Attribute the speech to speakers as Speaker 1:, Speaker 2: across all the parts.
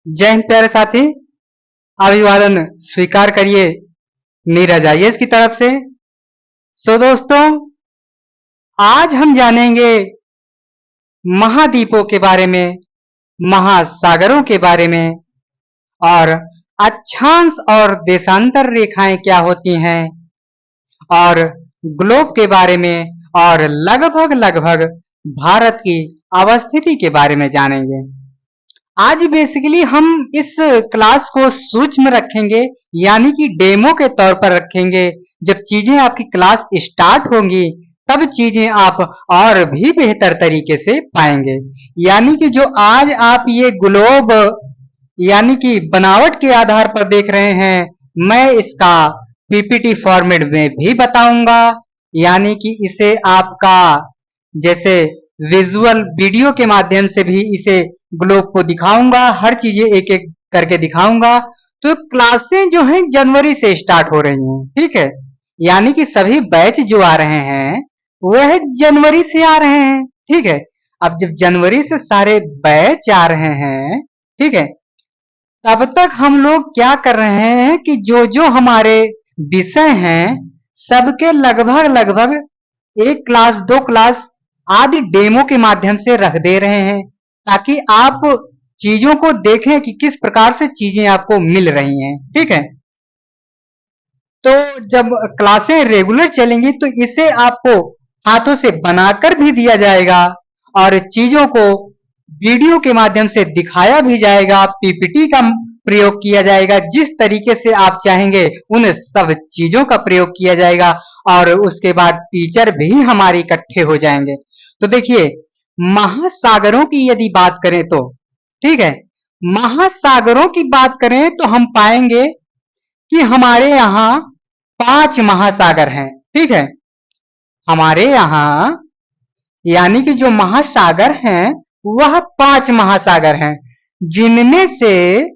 Speaker 1: जय हिंद प्यारे साथी। अभिवादन स्वीकार करिए नीरज आईएएस की तरफ से। दोस्तों, आज हम जानेंगे महाद्वीपों के बारे में, महासागरों के बारे में और अक्षांश और देशांतर रेखाएं क्या होती हैं और ग्लोब के बारे में और लगभग भारत की अवस्थिति के बारे में जानेंगे। आज बेसिकली हम इस क्लास को सूक्ष्म रखेंगे, यानी कि डेमो के तौर पर रखेंगे। जब चीजें आपकी क्लास स्टार्ट होंगी तब चीजें आप और भी बेहतर तरीके से पाएंगे। यानी कि जो आज आप ये ग्लोब यानी कि बनावट के आधार पर देख रहे हैं, मैं इसका पीपीटी फॉर्मेट में भी बताऊंगा, यानी कि इसे आपका जैसे विजुअल वीडियो के माध्यम से भी इसे ग्लोब को दिखाऊंगा, हर चीजें एक एक करके दिखाऊंगा। तो क्लासें जो हैं जनवरी से स्टार्ट हो रही हैं, ठीक है, यानी कि सभी बैच जो आ रहे हैं वह जनवरी से आ रहे हैं, ठीक है। अब जब जनवरी से सारे बैच आ रहे हैं, ठीक है, तब तक हम लोग क्या कर रहे हैं कि जो जो हमारे विषय हैं सबके लगभग एक क्लास दो क्लास आदि डेमो के माध्यम से रख दे रहे हैं, ताकि आप चीजों को देखें कि किस प्रकार से चीजें आपको मिल रही हैं, ठीक है। तो जब क्लासें रेगुलर चलेंगी तो इसे आपको हाथों से बनाकर भी दिया जाएगा और चीजों को वीडियो के माध्यम से दिखाया भी जाएगा, पीपीटी का प्रयोग किया जाएगा। जिस तरीके से आप चाहेंगे उन सब चीजों का प्रयोग किया जाएगा और उसके बाद टीचर भी हमारे इकट्ठे हो जाएंगे। तो देखिए, महासागरों की यदि बात करें तो, ठीक है, महासागरों की बात करें तो हम पाएंगे कि हमारे यहाँ 5 महासागर हैं, ठीक है। हमारे यहाँ यानी कि जो महासागर हैं वह 5 महासागर हैं, जिनमें से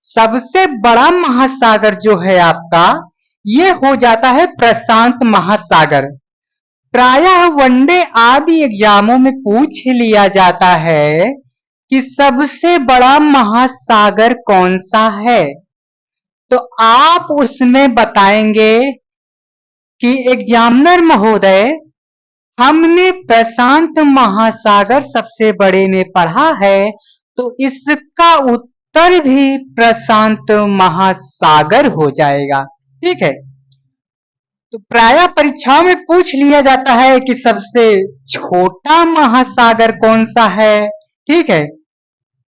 Speaker 1: सबसे बड़ा महासागर जो है आपका ये हो जाता है प्रशांत महासागर। प्रायः वनडे आदि एग्जामों में पूछ लिया जाता है कि सबसे बड़ा महासागर कौन सा है, तो आप उसमें बताएंगे कि एग्जामिनर महोदय हमने प्रशांत महासागर सबसे बड़े में पढ़ा है, तो इसका उत्तर भी प्रशांत महासागर हो जाएगा, ठीक है। तो प्रायः परीक्षाओं में पूछ लिया जाता है कि सबसे छोटा महासागर कौन सा है, ठीक है।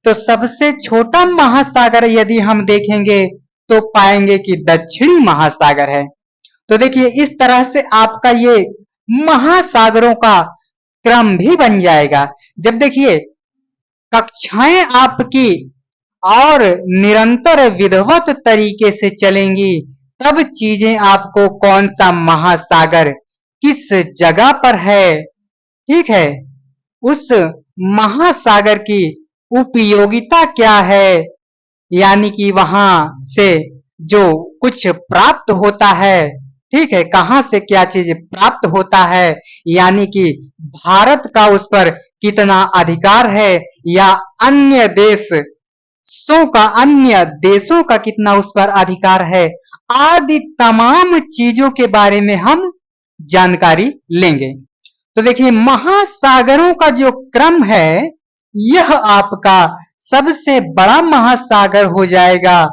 Speaker 1: तो सबसे छोटा महासागर यदि हम देखेंगे तो पाएंगे कि दक्षिणी महासागर है। तो देखिए, इस तरह से आपका ये महासागरों का क्रम भी बन जाएगा। जब देखिए कक्षाएं आपकी और निरंतर विधिवत तरीके से चलेंगी तब चीजें आपको कौन सा महासागर किस जगह पर है, ठीक है, उस महासागर की उपयोगिता क्या है, यानी कि वहां से जो कुछ प्राप्त होता है, ठीक है, कहां से क्या चीज प्राप्त होता है, यानी कि भारत का उस पर कितना अधिकार है या अन्य देशों का कितना उस पर अधिकार है, आदि तमाम चीजों के बारे में हम जानकारी लेंगे। तो देखिए, महासागरों का जो क्रम है यह आपका सबसे बड़ा महासागर हो जाएगा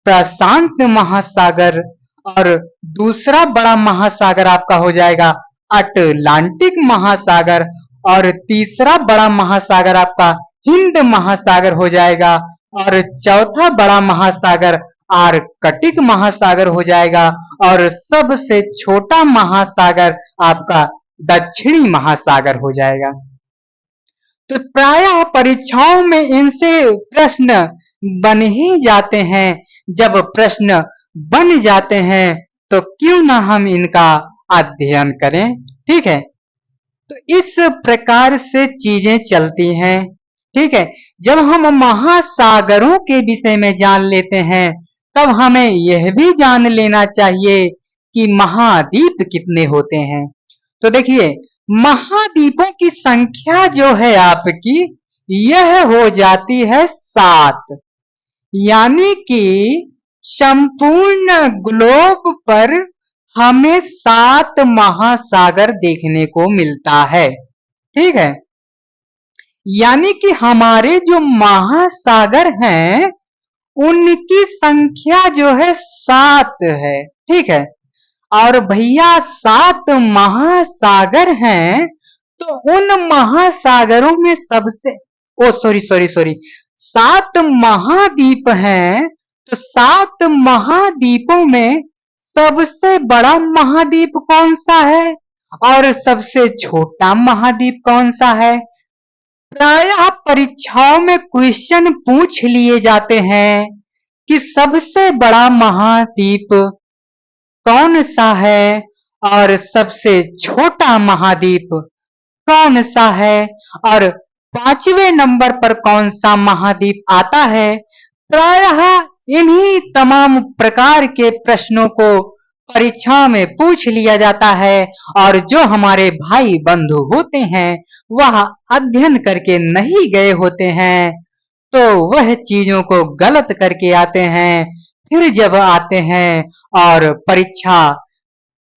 Speaker 1: प्रशांत महासागर, और दूसरा बड़ा महासागर आपका हो जाएगा अटलांटिक महासागर, और तीसरा बड़ा महासागर आपका हिंद महासागर हो जाएगा, और चौथा बड़ा महासागर आर्कटिक महासागर हो जाएगा, और सबसे छोटा महासागर आपका दक्षिणी महासागर हो जाएगा। तो प्रायः परीक्षाओं में इनसे प्रश्न बन ही जाते हैं। जब प्रश्न बन जाते हैं तो क्यों ना हम इनका अध्ययन करें, ठीक है। तो इस प्रकार से चीजें चलती हैं, ठीक है। जब हम महासागरों के विषय में जान लेते हैं तब हमें यह भी जान लेना चाहिए कि महाद्वीप कितने होते हैं। तो देखिए, महाद्वीपों की संख्या जो है आपकी यह हो जाती है 7। यानी कि संपूर्ण ग्लोब पर हमें 7 महासागर देखने को मिलता है। ठीक है, यानी कि हमारे जो महासागर हैं उनकी संख्या जो है 7 है। ठीक है, और भैया 7 महासागर हैं तो उन महासागरों में सबसे सॉरी 7 महाद्वीप हैं तो 7 महाद्वीपों में सबसे बड़ा महाद्वीप कौन सा है और सबसे छोटा महाद्वीप कौन सा है। प्रायः परीक्षाओं में क्वेश्चन पूछ लिए जाते हैं कि सबसे बड़ा महाद्वीप कौन सा है और सबसे छोटा महाद्वीप कौन सा है और 5वें नंबर पर कौन सा महाद्वीप आता है। प्रायः इन्हीं तमाम प्रकार के प्रश्नों को परीक्षा में पूछ लिया जाता है और जो हमारे भाई बंधु होते हैं वह अध्ययन करके नहीं गए होते हैं तो वह चीजों को गलत करके आते हैं। फिर जब आते हैं और परीक्षा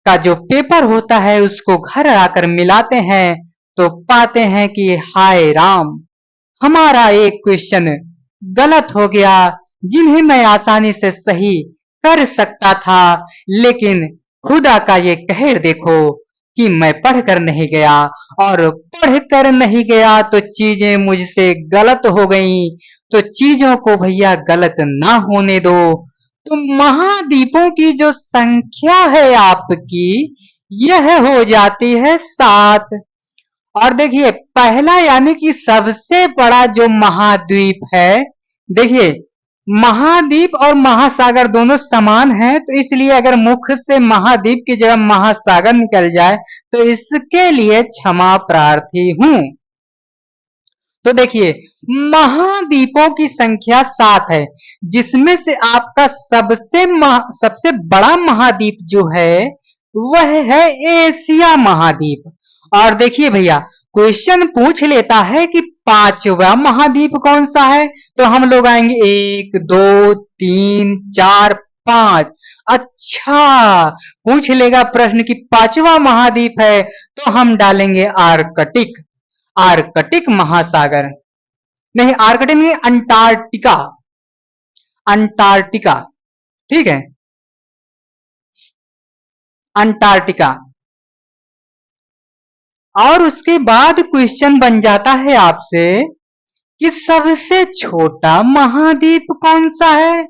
Speaker 1: का जो पेपर होता है उसको घर आकर मिलाते हैं तो पाते हैं कि हाय राम, हमारा एक क्वेश्चन गलत हो गया जिन्हें मैं आसानी से सही कर सकता था, लेकिन खुदा का ये कहर देखो कि मैं पढ़कर नहीं गया और पढ़कर नहीं गया तो चीजें मुझसे गलत हो गई। तो चीजों को भैया गलत ना होने दो। तो महाद्वीपों की जो संख्या है आपकी यह हो जाती है 7। और देखिए पहला यानी कि सबसे बड़ा जो महाद्वीप है, देखिए महाद्वीप और महासागर दोनों समान हैं तो इसलिए अगर मुख से महाद्वीप की जगह महासागर निकल जाए तो इसके लिए क्षमा प्रार्थी हूं। तो देखिए महाद्वीपों की संख्या 7 है जिसमें से आपका सबसे बड़ा महाद्वीप जो है वह है एशिया महाद्वीप। और देखिए भैया क्वेश्चन पूछ लेता है कि 5वां महाद्वीप कौन सा है तो हम लोग आएंगे 1 2 3 4 5। अच्छा पूछ लेगा प्रश्न कि 5वां महाद्वीप है तो हम डालेंगे आर्कटिक महासागर, नहीं आर्कटिक नहीं, अंटार्कटिका। ठीक है, अंटार्कटिका। और उसके बाद क्वेश्चन बन जाता है आपसे कि सबसे छोटा महाद्वीप कौन सा है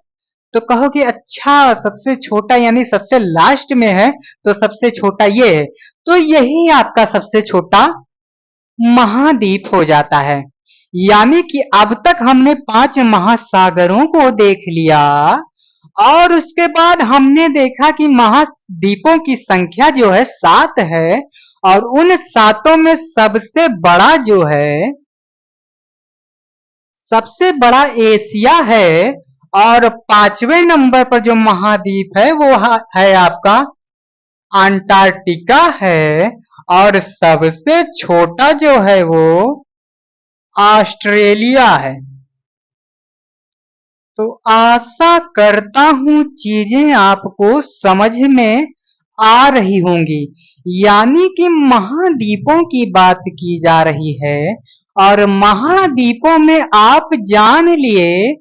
Speaker 1: तो कहो कि अच्छा सबसे छोटा यानी सबसे लास्ट में है तो सबसे छोटा ये है, तो यही आपका सबसे छोटा महाद्वीप हो जाता है। यानी कि अब तक हमने 5 महासागरों को देख लिया और उसके बाद हमने देखा कि महाद्वीपों की संख्या जो है 7 है और उन 7 में सबसे बड़ा जो है सबसे बड़ा एशिया है और 5वें नंबर पर जो महाद्वीप है वो है आपका अंटार्कटिका है और सबसे छोटा जो है वो ऑस्ट्रेलिया है। तो आशा करता हूं चीजें आपको समझ में आ रही होंगी। यानी कि महाद्वीपों की बात की जा रही है और महाद्वीपों में आप जान लिए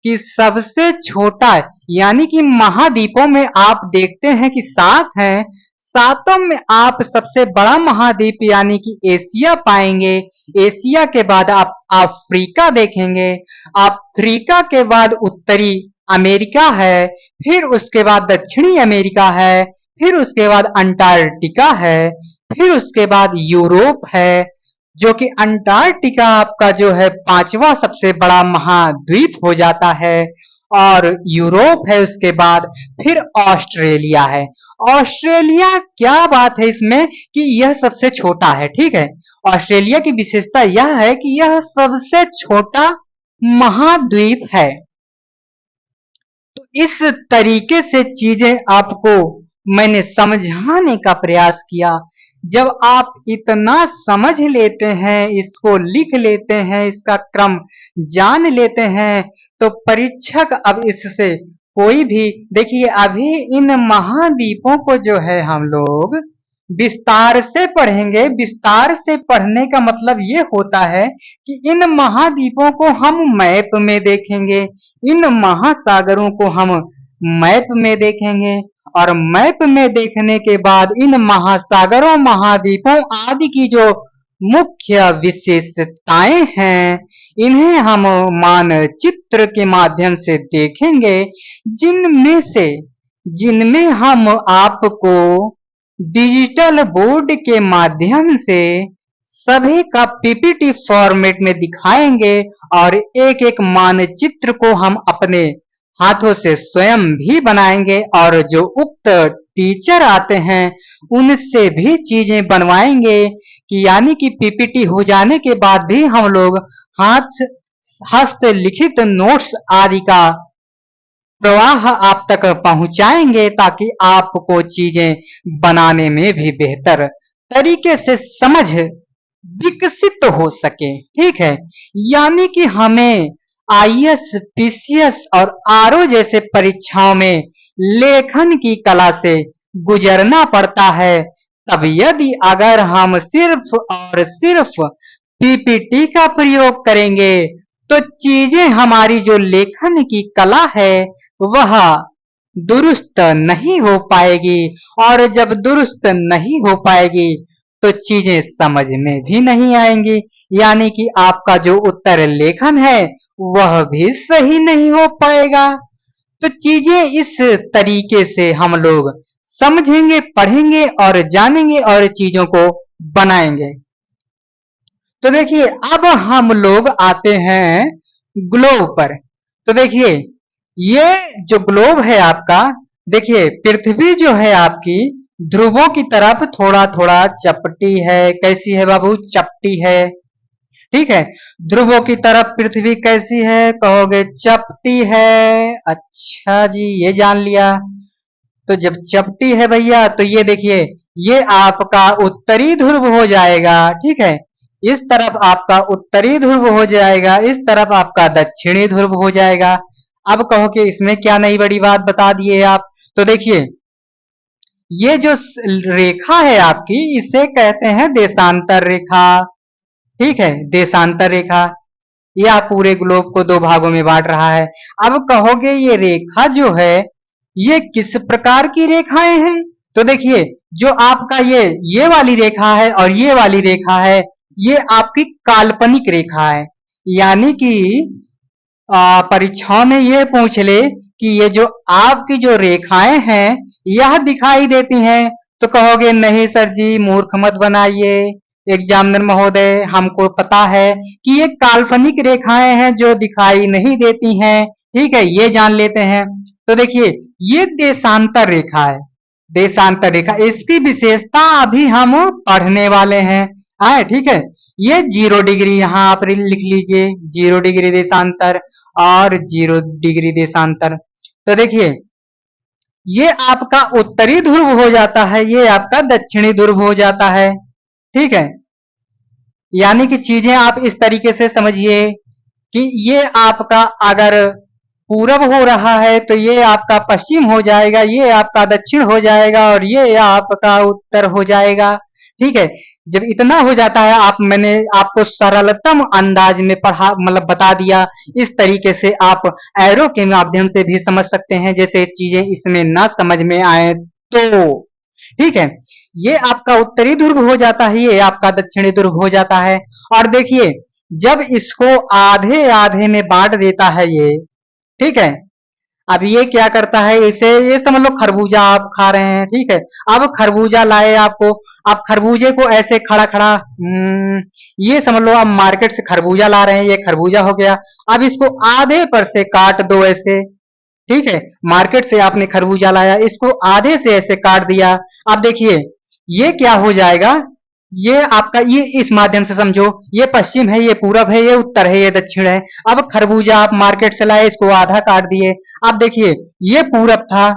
Speaker 1: कि सबसे छोटा यानी कि महाद्वीपों में आप देखते हैं कि 7 हैं, 7 में आप सबसे बड़ा महाद्वीप यानी कि एशिया पाएंगे। एशिया के बाद आप अफ्रीका देखेंगे, अफ्रीका के बाद उत्तरी अमेरिका है, फिर उसके बाद दक्षिणी अमेरिका है, फिर उसके बाद अंटार्कटिका है, फिर उसके बाद यूरोप है जो कि अंटार्कटिका आपका जो है 5वां सबसे बड़ा महाद्वीप हो जाता है और यूरोप है उसके बाद, फिर ऑस्ट्रेलिया है। ऑस्ट्रेलिया क्या बात है इसमें कि यह सबसे छोटा है। ठीक है, ऑस्ट्रेलिया की विशेषता यह है कि यह सबसे छोटा महाद्वीप है। तो इस तरीके से चीजें आपको मैंने समझाने का प्रयास किया। जब आप इतना समझ लेते हैं, इसको लिख लेते हैं, इसका क्रम जान लेते हैं तो परीक्षक अब इससे कोई भी देखिए अभी इन महाद्वीपों को जो है हम लोग विस्तार से पढ़ेंगे। विस्तार से पढ़ने का मतलब ये होता है कि इन महाद्वीपों को हम मैप में देखेंगे, इन महासागरों को हम मैप में देखेंगे और मैप में देखने के बाद इन महासागरों महाद्वीपों आदि की जो मुख्य विशेषताएं हैं इन्हें हम मानचित्र के माध्यम से देखेंगे, जिनमें हम आपको डिजिटल बोर्ड के माध्यम से सभी का पीपीटी फॉर्मेट में दिखाएंगे और एक एक मानचित्र को हम अपने हाथों से स्वयं भी बनाएंगे और जो उक्त टीचर आते हैं उनसे भी चीजें बनवाएंगे कि यानी कि पीपीटी हो जाने के बाद भी हम लोग हस्तलिखित नोट्स आदि का प्रवाह आप तक पहुंचाएंगे ताकि आपको चीजें बनाने में भी बेहतर तरीके से समझ विकसित हो सके। ठीक है, यानी कि हमें आईएएस, पीसीएस और आरओ जैसे परीक्षाओं में लेखन की कला से गुजरना पड़ता है। तब यदि अगर हम सिर्फ और सिर्फ पीपीटी का प्रयोग करेंगे तो चीजें हमारी जो लेखन की कला है वह दुरुस्त नहीं हो पाएगी और जब दुरुस्त नहीं हो पाएगी तो चीजें समझ में भी नहीं आएंगी, यानी कि आपका जो उत्तर लेखन है वह भी सही नहीं हो पाएगा। तो चीजें इस तरीके से हम लोग समझेंगे, पढ़ेंगे और जानेंगे और चीजों को बनाएंगे। तो देखिए अब हम लोग आते हैं ग्लोब पर। तो देखिए ये जो ग्लोब है आपका, देखिए पृथ्वी जो है आपकी ध्रुवों की तरफ थोड़ा थोड़ा चपटी है। कैसी है बाबू? चपटी है। ठीक है, ध्रुवों की तरफ पृथ्वी कैसी है? कहोगे चपटी है। अच्छा जी, ये जान लिया। तो जब चपटी है भैया तो ये देखिए ये आपका उत्तरी ध्रुव हो जाएगा। ठीक है, इस तरफ आपका उत्तरी ध्रुव हो जाएगा, इस तरफ आपका दक्षिणी ध्रुव हो जाएगा। अब कहो कि इसमें क्या नई बड़ी बात बता दिए आप। तो देखिए ये जो रेखा है आपकी इसे कहते हैं देशांतर रेखा। ठीक है, देशांतर रेखा यह पूरे ग्लोब को दो भागों में बांट रहा है। अब कहोगे ये रेखा जो है ये किस प्रकार की रेखाएं हैं? तो देखिए जो आपका ये वाली रेखा है और ये वाली रेखा है ये आपकी काल्पनिक रेखा है, यानी कि परीक्षाओं में ये पूछ ले कि ये जो आपकी जो रेखाएं हैं यह दिखाई देती हैं, तो कहोगे नहीं सर जी मूर्ख मत बनाइए एग्जामिनर महोदय, हमको पता है कि ये काल्पनिक रेखाएं हैं जो दिखाई नहीं देती हैं। ठीक है, ये जान लेते हैं। तो देखिए ये देशांतर रेखा है, देशांतर रेखा इसकी विशेषता अभी हम पढ़ने वाले हैं। ठीक है, ये 0 डिग्री यहाँ आप लिख लीजिए, 0 डिग्री देशांतर और 0 डिग्री देशांतर। तो देखिए ये आपका उत्तरी ध्रुव हो जाता है, ये आपका दक्षिणी ध्रुव हो जाता है। ठीक है, यानी कि चीजें आप इस तरीके से समझिए कि ये आपका अगर पूरब हो रहा है तो ये आपका पश्चिम हो जाएगा, ये आपका दक्षिण हो जाएगा और ये आपका उत्तर हो जाएगा। ठीक है, जब इतना हो जाता है मैंने आपको सरलतम अंदाज में पढ़ा मतलब बता दिया। इस तरीके से आप एरो के माध्यम से भी समझ सकते हैं, जैसे चीजें इसमें ना समझ में आए तो। ठीक है, ये आपका उत्तरी ध्रुव हो जाता है, ये आपका दक्षिणी ध्रुव हो जाता है। और देखिए जब इसको आधे आधे में बांट देता है ये, ठीक है, अब ये क्या करता है इसे, ये समझ लो खरबूजा आप खा रहे हैं। ठीक है, अब खरबूजा लाए आपको, आप खरबूजे को ऐसे खड़ा खड़ा ये समझ लो आप मार्केट से खरबूजा ला रहे हैं, ये खरबूजा हो गया। अब इसको आधे पर से काट दो ऐसे। ठीक है, मार्केट से आपने खरबूजा लाया, इसको आधे से ऐसे काट दिया। अब देखिए ये क्या हो जाएगा, ये आपका ये इस माध्यम से समझो, ये पश्चिम है, ये पूरब है, ये उत्तर है, ये दक्षिण है। अब खरबूजा आप मार्केट से लाए, इसको आधा काट दिए। अब देखिए ये पूरब था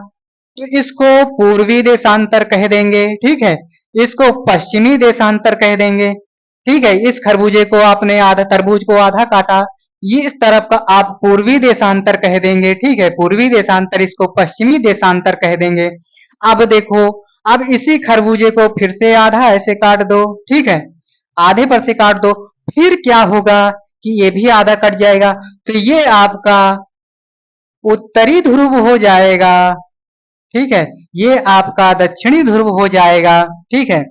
Speaker 1: तो इसको पूर्वी देशांतर कह देंगे। ठीक है, इसको पश्चिमी देशांतर कह देंगे। ठीक है, इस खरबूजे को आपने आधा, तरबूज को आधा काटा ये इस तरफ का आप पूर्वी देशांतर कह देंगे, ठीक है, पूर्वी देशांतर, इसको पश्चिमी देशांतर कह देंगे। अब देखो, अब इसी खरबूजे को फिर से आधा ऐसे काट दो, ठीक है, आधे पर से काट दो, फिर क्या होगा कि ये भी आधा कट जाएगा, तो ये आपका उत्तरी ध्रुव हो जाएगा, ठीक है, ये आपका दक्षिणी ध्रुव हो जाएगा, ठीक है,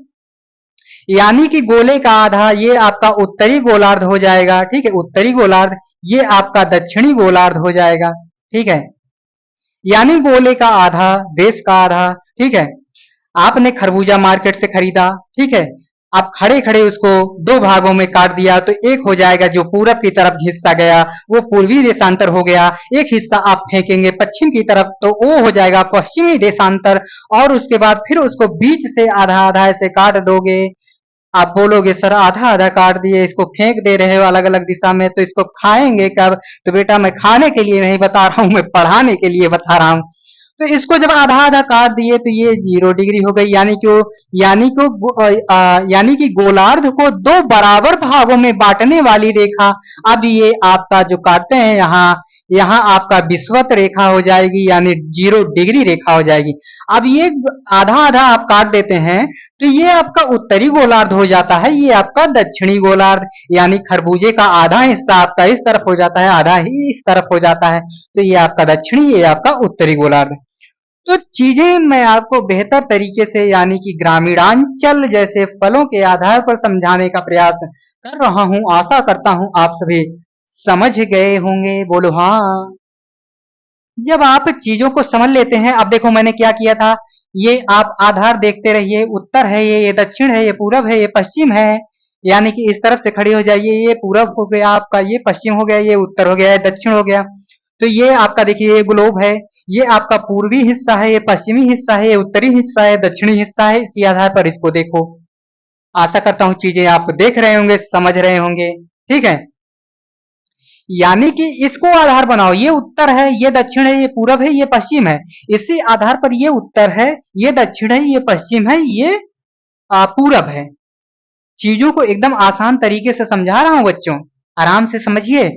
Speaker 1: यानी कि गोले का आधा ये आपका उत्तरी गोलार्ध हो जाएगा, ठीक है, उत्तरी गोलार्ध, ये आपका दक्षिणी गोलार्ध हो जाएगा, ठीक है, यानी गोले का आधा, देश का आधा, ठीक है। आपने खरबूजा मार्केट से खरीदा, ठीक है, आप खड़े खड़े उसको दो भागों में काट दिया, तो एक हो जाएगा जो पूरब की तरफ हिस्सा गया वो पूर्वी देशांतर हो गया, एक हिस्सा आप फेंकेंगे पश्चिम की तरफ तो वो हो जाएगा पश्चिमी देशांतर, और उसके बाद फिर उसको बीच से आधा आधा ऐसे काट दोगे। आप बोलोगे सर आधा आधा काट दिए, इसको फेंक दे रहे हो अलग अलग दिशा में, तो इसको खाएंगे कब? तो बेटा मैं खाने के लिए नहीं बता रहा हूं, मैं पढ़ाने के लिए बता रहा हूं। तो इसको जब आधा आधा काट दिए तो ये 0 डिग्री हो गई, यानी कि गोलार्ध को दो बराबर भागों में बांटने वाली रेखा। अब ये आपका जो काटते हैं यहाँ, यहाँ आपका विषुवत रेखा हो जाएगी, यानी 0 डिग्री रेखा हो जाएगी। अब ये आधा आधा आप काट देते हैं तो ये आपका उत्तरी गोलार्ध हो जाता है, ये आपका दक्षिणी गोलार्ध, यानी खरबूजे का आधा हिस्सा आपका इस तरफ हो जाता है, आधा ही इस तरफ हो जाता है, तो ये आपका दक्षिणी, ये आपका उत्तरी गोलार्ध। तो चीजें मैं आपको बेहतर तरीके से यानी कि ग्रामीणांचल जैसे फलों के आधार पर समझाने का प्रयास कर रहा हूं, आशा करता हूं आप सभी समझ गए होंगे, बोलो हाँ। जब आप चीजों को समझ लेते हैं, अब देखो मैंने क्या किया था, ये आप आधार देखते रहिए, उत्तर है ये दक्षिण है, ये पूरब है, ये पश्चिम है, यानी कि इस तरफ से खड़े हो जाइए, ये पूरब हो गया आपका, ये पश्चिम हो गया, ये उत्तर हो गया, ये दक्षिण हो गया। तो ये आपका देखिए ये ग्लोब है, ये आपका पूर्वी हिस्सा है, ये पश्चिमी हिस्सा है, ये उत्तरी हिस्सा है, दक्षिणी हिस्सा है, इसी आधार पर इसको देखो। आशा करता हूँ चीजें आप देख रहे होंगे, समझ रहे होंगे, ठीक है। यानी कि इसको आधार बनाओ, ये उत्तर है, ये दक्षिण है, ये पूरब है, ये पश्चिम है, इसी आधार पर ये उत्तर है, ये दक्षिण है, ये पश्चिम है, ये पूरब है। चीजों को एकदम आसान तरीके से समझा रहा हूं बच्चों, आराम से समझिए,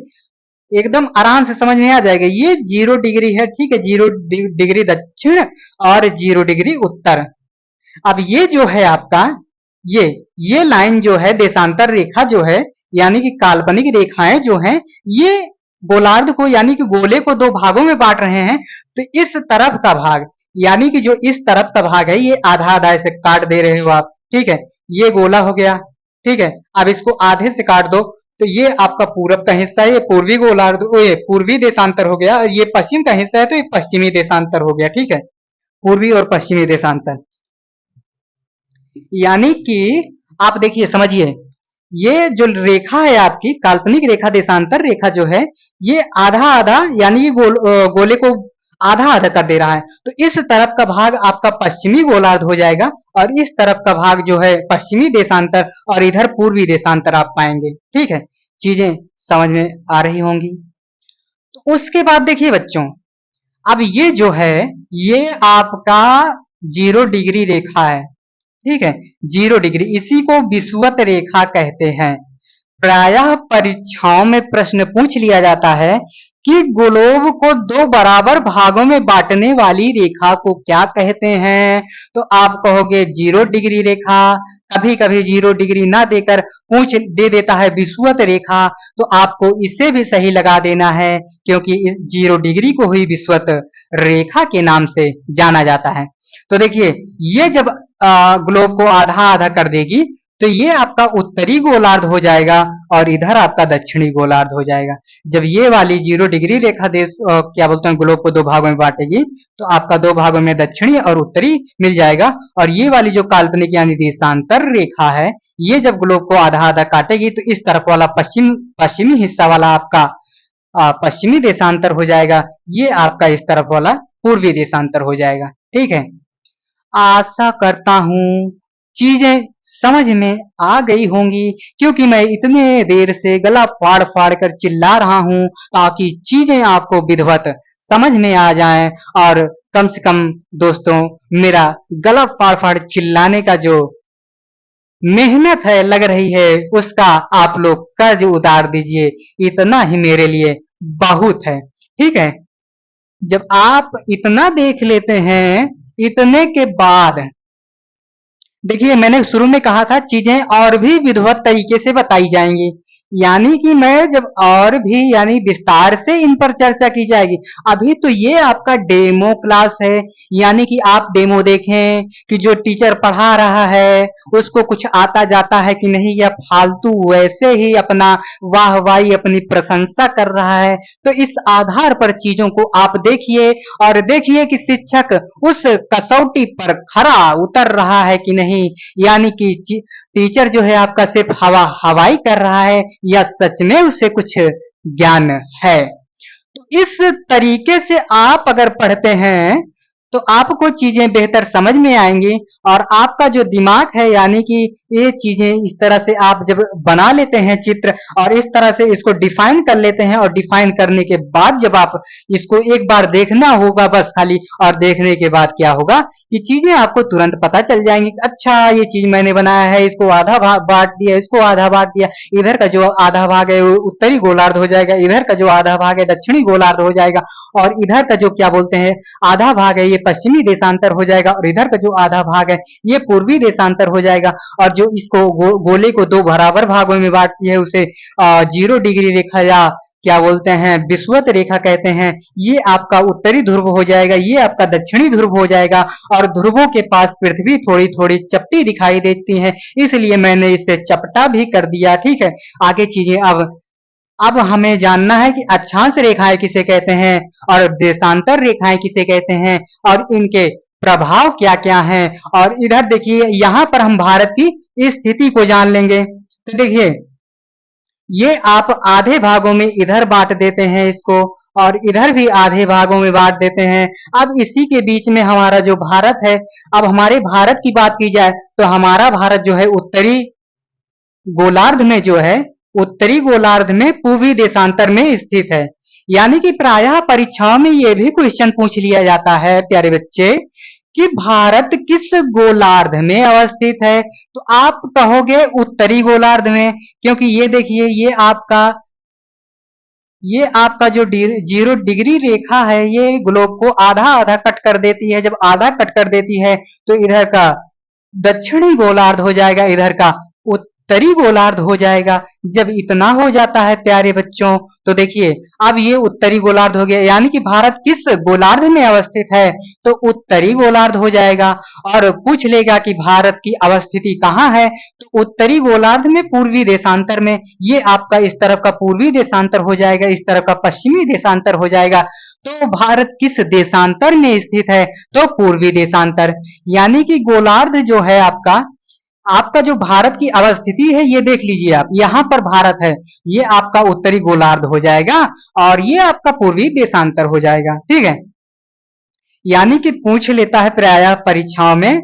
Speaker 1: एकदम आराम से समझ में आ जाएगा। ये 0 डिग्री है, ठीक है, 0 डिग्री दक्षिण और 0 डिग्री उत्तर। अब ये जो है आपका, ये लाइन जो है, देशांतर रेखा जो है, यानी कि काल्पनिक रेखाएं जो हैं, ये गोलार्ध को यानी कि गोले को दो भागों में बांट रहे हैं। तो इस तरफ का भाग, यानी कि जो इस तरफ का भाग है, ये आधा आधा ऐसे काट दे रहे हो आप, ठीक है, ये गोला हो गया, ठीक है, अब इसको आधे से काट दो, तो ये आपका पूरब का हिस्सा है, ये पूर्वी गोलार्ध, ये पूर्वी देशांतर हो गया, और ये पश्चिम का हिस्सा है तो ये पश्चिमी देशांतर हो गया, ठीक है, पूर्वी और पश्चिमी देशांतर। यानी कि आप देखिए समझिए, ये जो रेखा है आपकी काल्पनिक रेखा, देशांतर रेखा जो है, ये आधा आधा यानी कि गोले को आधा आधा कर दे रहा है। तो इस तरफ का भाग आपका पश्चिमी गोलार्ध हो जाएगा, और इस तरफ का भाग जो है पश्चिमी देशांतर, और इधर पूर्वी देशांतर आप पाएंगे, ठीक है। चीजें समझ में आ रही होंगी। तो उसके बाद देखिए बच्चों, अब ये जो है, ये आपका 0 डिग्री रेखा है, ठीक है, 0 डिग्री, इसी को विषुवत रेखा कहते हैं। प्रायः परीक्षाओं में प्रश्न पूछ लिया जाता है कि ग्लोब को दो बराबर भागों में बांटने वाली रेखा को क्या कहते हैं? तो आप कहोगे 0 डिग्री रेखा, कभी कभी 0 डिग्री ना देकर पूछ दे देता है विषुवत रेखा, तो आपको इसे भी सही लगा देना है, क्योंकि इस 0 डिग्री को ही विषुवत रेखा के नाम से जाना जाता है। तो देखिए, ये जब ग्लोब को आधा आधा कर देगी, तो ये आपका उत्तरी गोलार्ध हो जाएगा, और इधर आपका दक्षिणी गोलार्ध हो जाएगा। जब ये वाली 0 डिग्री रेखा देश क्या बोलते हैं ग्लोब को दो भागों में बांटेगी, तो आपका दो भागों में दक्षिणी और उत्तरी मिल जाएगा, और ये वाली जो काल्पनिक यानी देशांतर रेखा है, ये जब ग्लोब को आधा आधा काटेगी, तो इस तरफ वाला पश्चिमी हिस्सा वाला आपका पश्चिमी देशांतर हो जाएगा, ये आपका इस तरफ वाला पूर्वी देशांतर हो जाएगा, ठीक है। आशा करता हूं चीजें समझ में आ गई होंगी, क्योंकि मैं इतने देर से गला फाड़ फाड़ कर चिल्ला रहा हूं, ताकि चीजें आपको विधिवत समझ में आ जाएं, और कम से कम दोस्तों, मेरा गला फाड़ फाड़ चिल्लाने का जो मेहनत है लग रही है उसका आप लोग कर्ज उतार दीजिए, इतना ही मेरे लिए बहुत है। ठीक है, जब आप इतना देख लेते हैं, इतने के बाद देखिए मैंने शुरू में कहा था चीजें और भी विधिवत तरीके से बताई जाएंगी, यानी कि मैं जब और भी यानी विस्तार से इन पर चर्चा की जाएगी। अभी तो ये आपका डेमो क्लास है, यानी कि आप डेमो देखें कि जो टीचर पढ़ा रहा है उसको कुछ आता जाता है कि नहीं, या फालतू वैसे ही अपना वाहवाही अपनी प्रशंसा कर रहा है। तो इस आधार पर चीजों को आप देखिए और देखिए कि शिक्षक उस कसौटी पर खरा उतर रहा है कि नहीं, यानी कि टीचर जो है आपका सिर्फ हवाई कर रहा है या सच में उसे कुछ ज्ञान है। तो इस तरीके से आप अगर पढ़ते हैं तो आपको चीजें बेहतर समझ में आएंगी और आपका जो दिमाग है यानी कि ये चीजें इस तरह से आप जब बना लेते हैं चित्र और इस तरह से इसको डिफाइन कर लेते हैं और डिफाइन करने के बाद जब आप इसको एक बार देखना होगा बस खाली, और देखने के बाद क्या होगा कि चीजें आपको तुरंत पता चल जाएंगी। अच्छा ये चीज मैंने बनाया है, इसको आधा भाग बांट दिया, इसको आधा बांट दिया, इधर का जो आधा भाग है वो उत्तरी गोलार्ध हो जाएगा, इधर का जो आधा भाग है दक्षिणी गोलार्ध हो जाएगा, और इधर का जो क्या बोलते हैं आधा भाग है ये पश्चिमी देशांतर हो जाएगा, और इधर का जो आधा भाग है ये पूर्वी देशांतर हो जाएगा। और जो इसको गोले को दो बराबर भागों में बांटती है उसे 0 डिग्री रेखा या क्या बोलते हैं विषुवत रेखा कहते हैं, ये आपका उत्तरी ध्रुव हो जाएगा, ये आपका दक्षिणी ध्रुव हो जाएगा। और ध्रुवों के पास पृथ्वी थोड़ी थोड़ी चपटी दिखाई देती है, इसलिए मैंने इसे चपटा भी कर दिया। ठीक है, आगे चीजें अब हमें जानना है कि अक्षांश रेखाएं किसे कहते हैं और देशांतर रेखाएं किसे कहते हैं और इनके प्रभाव क्या क्या हैं। और इधर देखिए यहाँ पर हम भारत की स्थिति को जान लेंगे। तो देखिए ये आप आधे भागों में इधर बांट देते हैं इसको, और इधर भी आधे भागों में बांट देते हैं। अब इसी के बीच में हमारा जो भारत है, अब हमारे भारत की बात की जाए तो हमारा भारत जो है उत्तरी गोलार्ध में जो है उत्तरी गोलार्ध में पूर्वी देशांतर में स्थित है। यानी कि प्रायः परीक्षाओं में यह भी क्वेश्चन पूछ लिया जाता है प्यारे बच्चे कि भारत किस गोलार्ध में अवस्थित है, तो आप कहोगे उत्तरी गोलार्ध में, क्योंकि ये देखिए ये आपका जो 0 डिग्री रेखा है ये ग्लोब को आधा आधा कट कर देती है। जब आधा कट कर देती है तो इधर का दक्षिणी गोलार्ध हो जाएगा, इधर का उत्तरी गोलार्ध हो जाएगा। जब इतना हो जाता है प्यारे बच्चों तो देखिए अब ये उत्तरी गोलार्ध हो गया, यानी कि भारत किस गोलार्ध में अवस्थित है, तो उत्तरी गोलार्ध हो जाएगा। और पूछ लेगा कि भारत की अवस्थिति कहाँ है, तो उत्तरी गोलार्ध में पूर्वी देशांतर में, ये आपका इस तरफ का पूर्वी देशांतर हो जाएगा, इस तरफ का पश्चिमी देशांतर हो जाएगा। तो भारत किस देशांतर में स्थित है, तो पूर्वी देशांतर। यानी कि गोलार्ध जो है आपका आपका जो भारत की अवस्थिति है ये देख लीजिए आप, यहाँ पर भारत है, ये आपका उत्तरी गोलार्ध हो जाएगा और ये आपका पूर्वी देशांतर हो जाएगा। ठीक है, यानी कि पूछ लेता है प्रायः परीक्षाओं में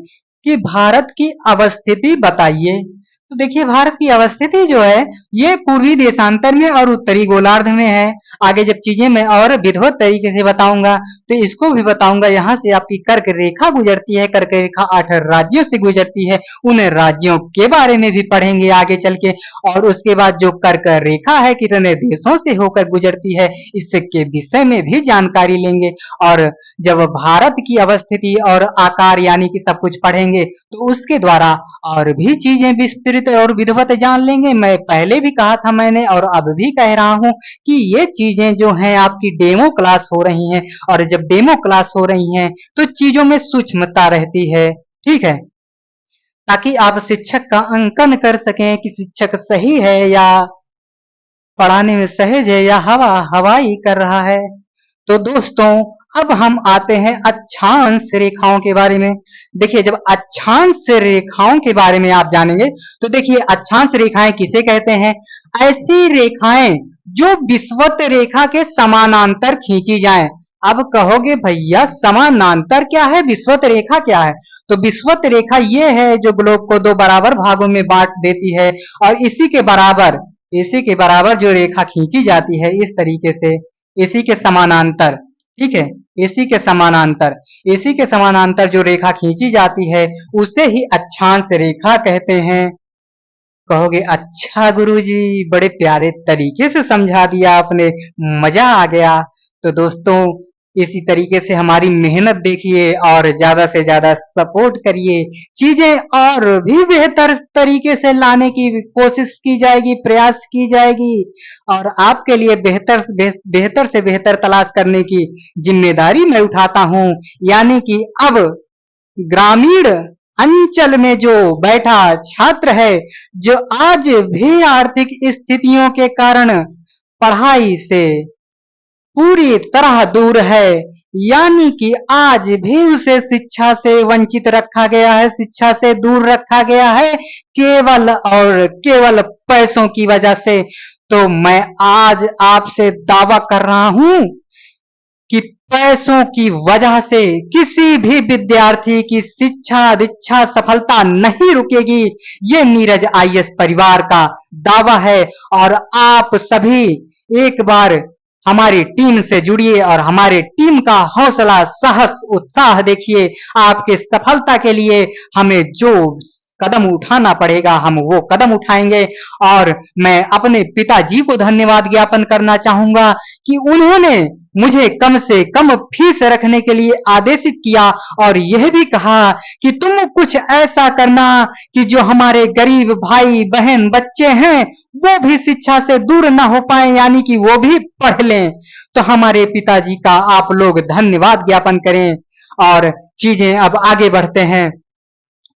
Speaker 1: कि भारत की अवस्थिति बताइए। तो देखिए भारत की अवस्थिति जो है ये पूर्वी देशांतर में और उत्तरी गोलार्ध में है। आगे जब चीजें मैं और विधिवत तरीके से बताऊंगा तो इसको भी बताऊंगा। यहाँ से आपकी कर्क रेखा गुजरती है, कर्क रेखा 8 राज्यों से गुजरती है, उन राज्यों के बारे में भी पढ़ेंगे आगे चल के। और उसके बाद जो कर्क रेखा है कितने देशों से होकर गुजरती है इसके विषय में भी जानकारी लेंगे। और जब भारत की अवस्थिति और आकार यानी कि सब कुछ पढ़ेंगे तो उसके द्वारा और भी चीजें विस्तृत और विधिवत जान लेंगे। मैं पहले भी कहा था मैंने और अब भी कह रहा हूं कि ये चीजें जो हैं आपकी डेमो क्लास हो रही हैं, और जब डेमो क्लास हो रही हैं तो चीजों में सूक्ष्मता रहती है। ठीक है, ताकि आप शिक्षक का अंकन कर सकें कि शिक्षक सही है या पढ़ाने में सहज है या हवाई कर रहा है। तो दोस्तों अब हम आते हैं अक्षांश रेखाओं के बारे में। देखिए जब अक्षांश रेखाओं के बारे में आप जानेंगे तो देखिए अक्षांश रेखाएं किसे कहते हैं, ऐसी रेखाएं जो विषुवत रेखा के समानांतर खींची जाएं। अब कहोगे भैया समानांतर क्या है, विषुवत रेखा क्या है, तो विषुवत रेखा ये है जो ग्लोब को दो बराबर भागों में बांट देती है और इसी के बराबर जो रेखा खींची जाती है इस तरीके से, इसी के समानांतर। ठीक है, इसी के समानांतर जो रेखा खींची जाती है उसे ही अक्षांश रेखा कहते हैं। कहोगे अच्छा गुरुजी बड़े प्यारे तरीके से समझा दिया आपने, मजा आ गया। तो दोस्तों इसी तरीके से हमारी मेहनत देखिए और ज्यादा से ज्यादा सपोर्ट करिए, चीजें और भी बेहतर तरीके से लाने की कोशिश की जाएगी, प्रयास की जाएगी और आपके लिए बेहतर से बेहतर तलाश करने की जिम्मेदारी मैं उठाता हूं। यानी कि अब ग्रामीण अंचल में जो बैठा छात्र है, जो आज भी आर्थिक स्थितियों के कारण पढ़ाई से पूरी तरह दूर है, यानी कि आज भी उसे शिक्षा से वंचित रखा गया है, शिक्षा से दूर रखा गया है केवल और केवल पैसों की वजह से। तो मैं आज आपसे दावा कर रहा हूं कि पैसों की वजह से किसी भी विद्यार्थी की शिक्षा दीक्षा सफलता नहीं रुकेगी। ये नीरज आईएएस परिवार का दावा है और आप सभी एक बार हमारी टीम से जुड़िए और हमारे टीम का हौसला, साहस, उत्साह देखिए। आपके सफलता के लिए हमें जो कदम उठाना पड़ेगा हम वो कदम उठाएंगे। और मैं अपने पिताजी को धन्यवाद ज्ञापन करना चाहूंगा कि उन्होंने मुझे कम से कम फीस रखने के लिए आदेशित किया और यह भी कहा कि तुम कुछ ऐसा करना कि जो हमारे गरीब भाई बहन बच्चे हैं वो भी शिक्षा से दूर ना हो पाए, यानी कि वो भी पढ़ लें। तो हमारे पिताजी का आप लोग धन्यवाद ज्ञापन करें और चीजें अब आगे बढ़ते हैं।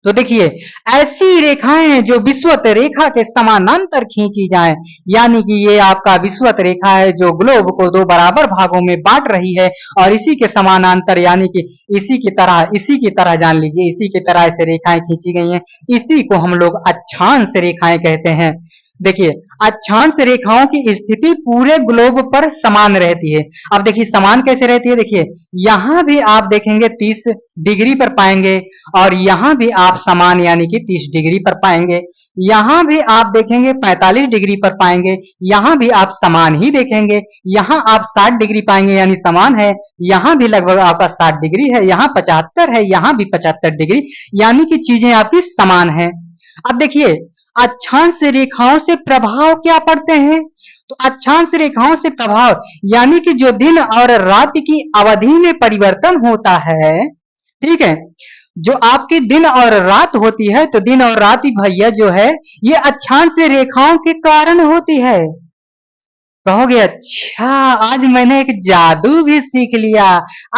Speaker 1: तो देखिए ऐसी रेखाएं जो विषुवत रेखा के समानांतर खींची जाएं, यानी कि ये आपका विषुवत रेखा है जो ग्लोब को दो बराबर भागों में बांट रही है और इसी के समानांतर यानी कि इसी की तरह जान लीजिए, इसी की तरह ऐसे रेखाएं खींची गई हैं। इसी को हम लोग अक्षांश रेखाएं कहते हैं। देखिए अक्षांश रेखाओं की स्थिति पूरे ग्लोब पर समान रहती है। अब देखिए समान कैसे रहती है, देखिए यहां भी आप देखेंगे 30 डिग्री पर पाएंगे और यहां भी आप समान यानी कि 30 डिग्री पर पाएंगे। यहां भी आप देखेंगे 45 डिग्री पर पाएंगे, यहां भी आप समान ही देखेंगे। यहां आप 60 डिग्री पाएंगे यानी समान है, यहां भी लगभग आपका 60 डिग्री है, यहां 75 है, यहां भी 75 डिग्री, यानी कि चीजें आपकी समान है। अब देखिए अक्षांश रेखाओं से प्रभाव क्या पड़ते हैं, तो अक्षांश रेखाओं से प्रभाव यानी कि जो दिन और रात की अवधि में परिवर्तन होता है, ठीक है, जो आपकी दिन और रात होती है, तो दिन और रात भैया जो है ये अक्षांश रेखाओं के कारण होती है। कहोगे अच्छा आज मैंने एक जादू भी सीख लिया,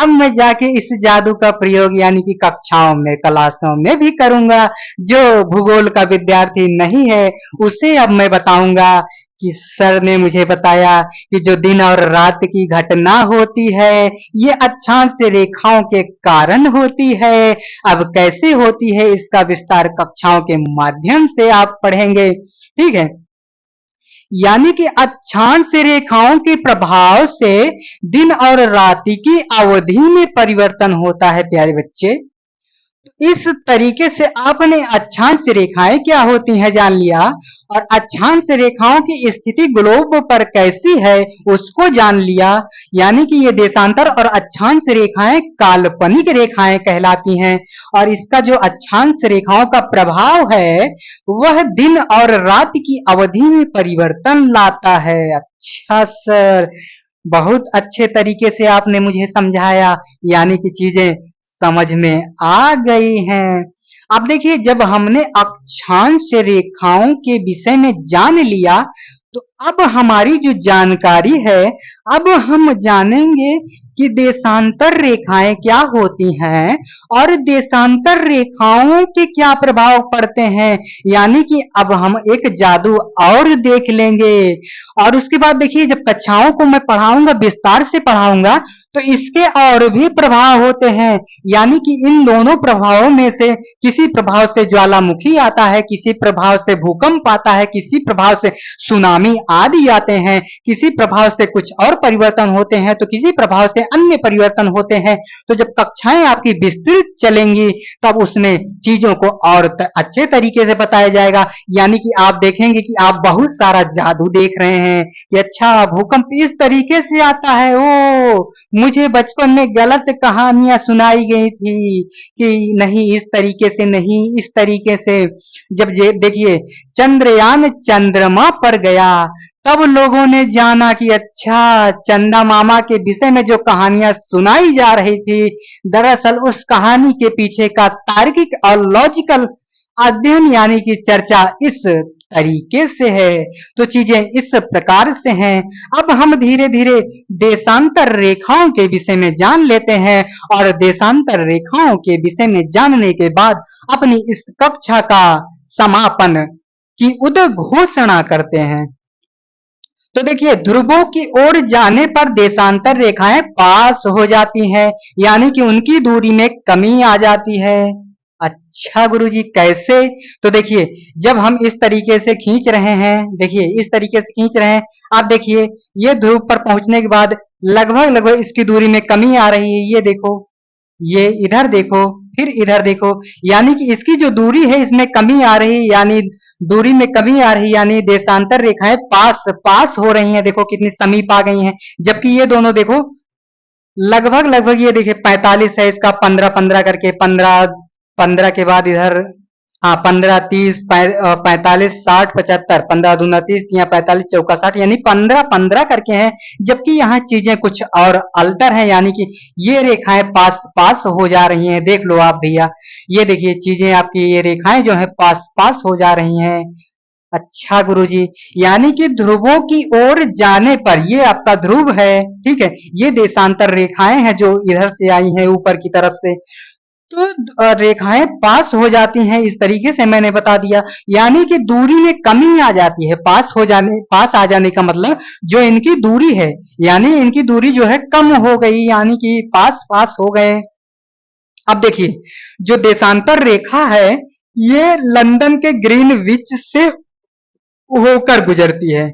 Speaker 1: अब मैं जाके इस जादू का प्रयोग यानी कि कक्षाओं में क्लासों में भी करूंगा। जो भूगोल का विद्यार्थी नहीं है उसे अब मैं बताऊंगा कि सर ने मुझे बताया कि जो दिन और रात की घटना होती है ये अक्षांश रेखाओं के कारण होती है। अब कैसे होती है इसका विस्तार कक्षाओं के माध्यम से आप पढ़ेंगे, ठीक है। यानी कि अक्षांश रेखाओं के प्रभाव से दिन और रात की अवधि में परिवर्तन होता है प्यारे बच्चे। इस तरीके से आपने अक्षांश रेखाएं क्या होती हैं जान लिया और अक्षांश रेखाओं की स्थिति ग्लोब पर कैसी है उसको जान लिया। यानी कि ये देशांतर और अक्षांश रेखाएं काल्पनिक रेखाएं कहलाती हैं और इसका जो अक्षांश रेखाओं का प्रभाव है वह दिन और रात की अवधि में परिवर्तन लाता है। अच्छा सर, बहुत अच्छे तरीके से आपने मुझे समझाया, यानी कि चीजें समझ में आ गई हैं। अब देखिए जब हमने अक्षांश रेखाओं के विषय में जान लिया तो अब हमारी जो जानकारी है, अब हम जानेंगे कि देशांतर रेखाएं क्या होती हैं और देशांतर रेखाओं के क्या प्रभाव पड़ते हैं। यानी कि अब हम एक जादू और देख लेंगे और उसके बाद देखिए जब कक्षाओं को मैं पढ़ाऊंगा, विस्तार से पढ़ाऊंगा, तो इसके और भी प्रभाव होते हैं। यानी कि इन दोनों प्रभावों में से किसी प्रभाव से ज्वालामुखी आता है, किसी प्रभाव से भूकंप आता है, किसी प्रभाव से सुनामी आदि आते हैं, किसी प्रभाव से कुछ और परिवर्तन होते हैं, तो किसी प्रभाव से अन्य परिवर्तन होते हैं। तो जब कक्षाएं आपकी विस्तृत चलेंगी तब उसमें चीजों को और अच्छे तरीके से बताया जाएगा। यानी कि आप देखेंगे कि आप बहुत सारा जादू देख रहे हैं कि अच्छा भूकंप इस तरीके से आता है, ओ मुझे बचपन में गलत कहानियां सुनाई गई थी कि नहीं इस तरीके से नहीं इस तरीके से। जब ये देखिए चंद्रयान चंद्रमा पर गया तब लोगों ने जाना कि अच्छा चंदा मामा के विषय में जो कहानियां सुनाई जा रही थी दरअसल उस कहानी के पीछे का तार्किक और लॉजिकल अध्ययन यानी कि चर्चा इस तरीके से है। तो चीजें इस प्रकार से हैं। अब हम धीरे धीरे देशांतर रेखाओं के विषय में जान लेते हैं और देशांतर रेखाओं के विषय में जानने के बाद अपनी इस कक्षा का समापन की उद्घोषणा करते हैं। तो देखिए ध्रुवों की ओर जाने पर देशांतर रेखाएं पास हो जाती हैं यानी कि उनकी दूरी में कमी आ जाती है। अच्छा गुरुजी कैसे? तो देखिए जब हम इस तरीके से खींच रहे हैं, देखिए इस तरीके से खींच रहे हैं, आप देखिए ये ध्रुव पर पहुंचने के बाद लगभग लगभग इसकी दूरी में कमी आ रही है। ये देखो, ये इधर देखो, फिर इधर देखो, यानी कि इसकी जो दूरी है इसमें कमी आ रही है, यानी दूरी में कमी आ रही है, यानी देशांतर रेखाएं पास पास हो रही हैं। देखो कितनी समीप आ गई हैं। जबकि ये दोनों देखो लगभग लगभग ये देखिए 45 है इसका, 15 15 करके 15 15 के बाद इधर हाँ 15 30 45 60 75 15 दूना 30 या 45 चौका 60 यानी 15 15 करके हैं। जबकि यहाँ चीजें कुछ और अल्टर है यानी कि ये रेखाएं पास पास हो जा रही हैं। देख लो आप भैया, ये देखिए चीजें आपकी ये रेखाएं जो है पास पास हो जा रही हैं। अच्छा गुरुजी, यानी कि ध्रुवों की ओर जाने पर ये आपका ध्रुव है, ठीक है, ये देशांतर रेखाएं हैं जो इधर से आई हैं ऊपर की तरफ से। तो रेखाएं पास हो जाती हैं इस तरीके से मैंने बता दिया, यानी कि दूरी में कमी आ जाती है। पास आ जाने का मतलब जो इनकी दूरी है यानी इनकी दूरी जो है कम हो गई, यानी कि पास पास हो गए। अब देखिए जो देशांतर रेखा है ये लंदन के ग्रीनविच से होकर गुजरती है,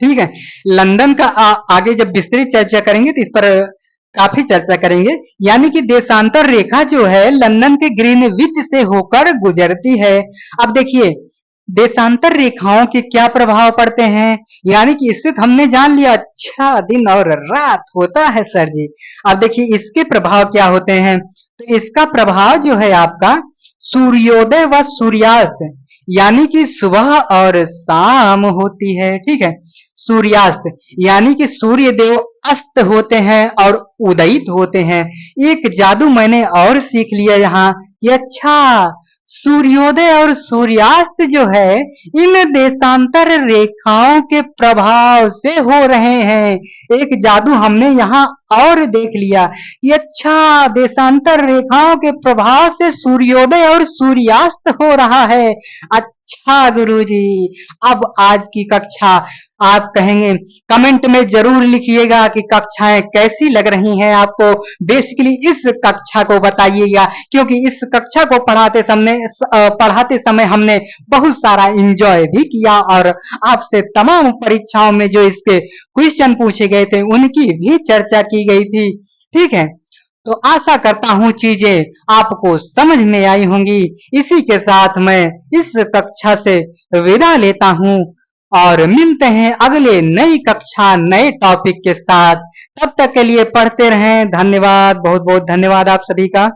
Speaker 1: ठीक है। लंदन का आगे जब विस्तृत चर्चा करेंगे तो इस पर काफी चर्चा करेंगे। यानी कि देशांतर रेखा जो है लंदन के ग्रीनविच से होकर गुजरती है। अब देखिए देशांतर रेखाओं के क्या प्रभाव पड़ते हैं, यानी कि इससे तो हमने जान लिया अच्छा दिन और रात होता है सर जी। अब देखिए इसके प्रभाव क्या होते हैं, तो इसका प्रभाव जो है आपका सूर्योदय व सूर्यास्त यानी कि सुबह और शाम होती है, ठीक है। सूर्यास्त यानी कि सूर्य देव अस्त होते हैं और उदयित होते हैं। एक जादू मैंने और सीख लिया यहाँ कि अच्छा सूर्योदय और सूर्यास्त जो है इन देशांतर रेखाओं के प्रभाव से हो रहे हैं। एक जादू हमने यहाँ और देख लिया कि अच्छा देशांतर रेखाओं के प्रभाव से सूर्योदय और सूर्यास्त हो रहा है। अच्छा गुरुजी, अब आज की कक्षा आप कहेंगे कमेंट में जरूर लिखिएगा कि कक्षाएं कैसी लग रही हैं आपको। बेसिकली इस कक्षा को बताइएगा क्योंकि इस कक्षा को पढ़ाते समय हमने बहुत सारा एंजॉय भी किया और आपसे तमाम परीक्षाओं में जो इसके क्वेश्चन पूछे गए थे उनकी भी चर्चा की गई थी, ठीक है। तो आशा करता हूं चीजें आपको समझ में आई होंगी। इसी के साथ मैं इस कक्षा से विदा लेता हूं और मिलते हैं अगले नई कक्षा नए टॉपिक के साथ। तब तक के लिए पढ़ते रहें। धन्यवाद, बहुत बहुत धन्यवाद आप सभी का।